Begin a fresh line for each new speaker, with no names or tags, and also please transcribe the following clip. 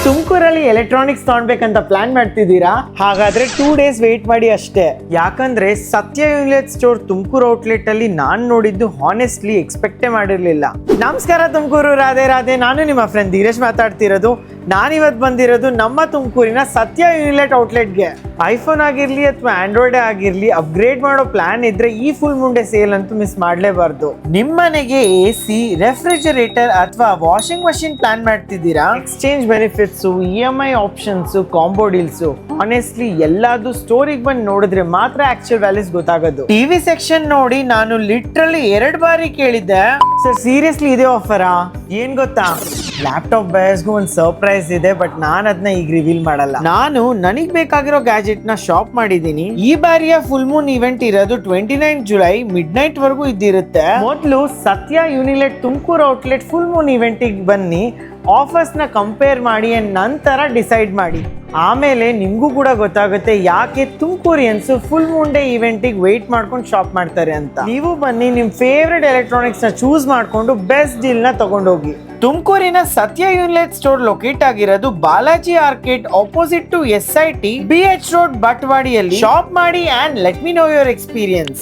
ತುಮಕೂರಲ್ಲಿ electronics ತಗೊಳ್ಬೇಕಂತ plan ಮಾಡ್ತಿದ್ದೀರಾ? ಹಾಗಾದ್ರೆ 2 days ವೇಟ್ ಮಾಡಿ ಅಷ್ಟೇ. ಯಾಕಂದ್ರೆ ಸತ್ಯ ಯೂನಿಟ್ ಸ್ಟೋರ್ ತುಮಕೂರು ಔಟ್ಲೆಟ್ ಅಲ್ಲಿ ನಾನ್ ನೋಡಿದ್ದು ಹಾನೆಸ್ಟ್ಲಿ ಎಕ್ಸ್ಪೆಕ್ಟೇ ಮಾಡಿರ್ಲಿಲ್ಲ. ನಮಸ್ಕಾರ ತುಮಕೂರು, ರಾಧೆ ರಾಧೆ. ನಾನು ನಿಮ್ಮ ಫ್ರೆಂಡ್ ಧೀರೇಶ್ ಮಾತಾಡ್ತಿರೋದು. ನಾನಿವತ್ತು ಬಂದಿರೋದು ನಮ್ಮ ತುಮಕೂರಿನ ಸತ್ಯ ಯೂನಿಟ್ ಔಟ್ಲೆಟ್ಗೆ. ಐಫೋನ್ ಆಗಿರ್ಲಿ ಅಥವಾ ಆಂಡ್ರಾಯ್ಡ್ ಆಗಿರ್ಲಿ ಅಪ್ಗ್ರೇಡ್ ಮಾಡೋ ಪ್ಲಾನ್ ಇದ್ರೆ ಈ ಫುಲ್ ಮುಂಡೆ ಸೇಲ್ ಅಂತೂ ಮಿಸ್ ಮಾಡ್ಲೇಬಾರ್ದು. ನಿಮ್ಮನೆಗೆ AC, ರೆಫ್ರಿಜರೇಟರ್ ಅಥವಾ ವಾಷಿಂಗ್ ಮಷಿನ್ ಪ್ಲಾನ್ ಮಾಡ್ತಿದ್ದೀರಾ? Exchange benefits, EMI options, combo deals, honestly ಎಲ್ಲಾದು ಸ್ಟೋರಿಗೆ ಬಂದು ನೋಡಿದ್ರೆ ಮಾತ್ರ ಆಕ್ಚುಯಲ್ ವ್ಯಾಲ್ಯೂಸ್ ಗೊತ್ತಾಗೋದು. ಟಿವಿ ಸೆಕ್ಷನ್ ನೋಡಿ ನಾನು ಲಿಟ್ರಲಿ 2 ಬಾರಿ ಕೇಳಿದ್ದೆ, ಸರ್ ಸೀರಿಯಸ್ಲಿ ಇದೇ ಆಫರಾ? ಏನ್ ಗೊತ್ತಾ, ಲ್ಯಾಪ್ಟಾಪ್ ಬಯಸ್ಗೂ ಒಂದು ಸರ್ಪ್ರೈಸ್ ಇದೆ, ಬಟ್ ನಾನು ಅದನ್ನ ಈಗ ರಿವೀಲ್ ಮಾಡಲ್ಲ. ನಾನು ನನಗ್ ಬೇಕಾಗಿರೋ ಗ್ಯಾಜೆಟ್ ನ ಶಾಪ್ ಮಾಡಿದೀನಿ. ಈ ಬಾರಿಯ ಫುಲ್ ಮೂನ್ ಇವೆಂಟ್ ಇರೋದು 29 ಜುಲೈ ಮಿಡ್ ನೈಟ್ ವರೆಗೂ ಇದ್ದಿರುತ್ತೆ. ಮೊದಲು Sathya Unilet Tumakuru outlet full moon event ಬನ್ನಿ, ಆಫರ್ಸ್ ನ ಕಂಪೇರ್ ಮಾಡಿ ನಂತರ ಡಿಸೈಡ್ ಮಾಡಿ. ಆಮೇಲೆ ನಿಮ್ಗೂ ಕೂಡ ಗೊತ್ತಾಗುತ್ತೆ ಯಾಕೆ ತುಮಕೂರಿಯನ್ಸ್ ಫುಲ್ ಮೂನ್ ಡೇ ಇವೆಂಟಿಗೆ ವೇಟ್ ಮಾಡ್ಕೊಂಡು ಶಾಪ್ ಮಾಡ್ತಾರೆ ಅಂತ. ನೀವು ಬನ್ನಿ, ನಿಮ್ ಫೇವ್ರೆಟ್ ಎಲೆಕ್ಟ್ರಾನಿಕ್ಸ್ ನ ಚೂಸ್ ಮಾಡ್ಕೊಂಡು ಬೆಸ್ಟ್ ಡೀಲ್ ನ ತಗೊಂಡೋಗಿ. ತುಮಕೂರಿನ ಸತ್ಯ ಯೂನಿಲೆಟ್ ಸ್ಟೋರ್ ಲೊಕೇಟ್ ಆಗಿರೋದು Balaji arcade opposite to SIT BH road ಬಟ್ವಾಡಿಯಲ್ಲಿ. ಶಾಪ್ ಮಾಡಿ and let me know your experience.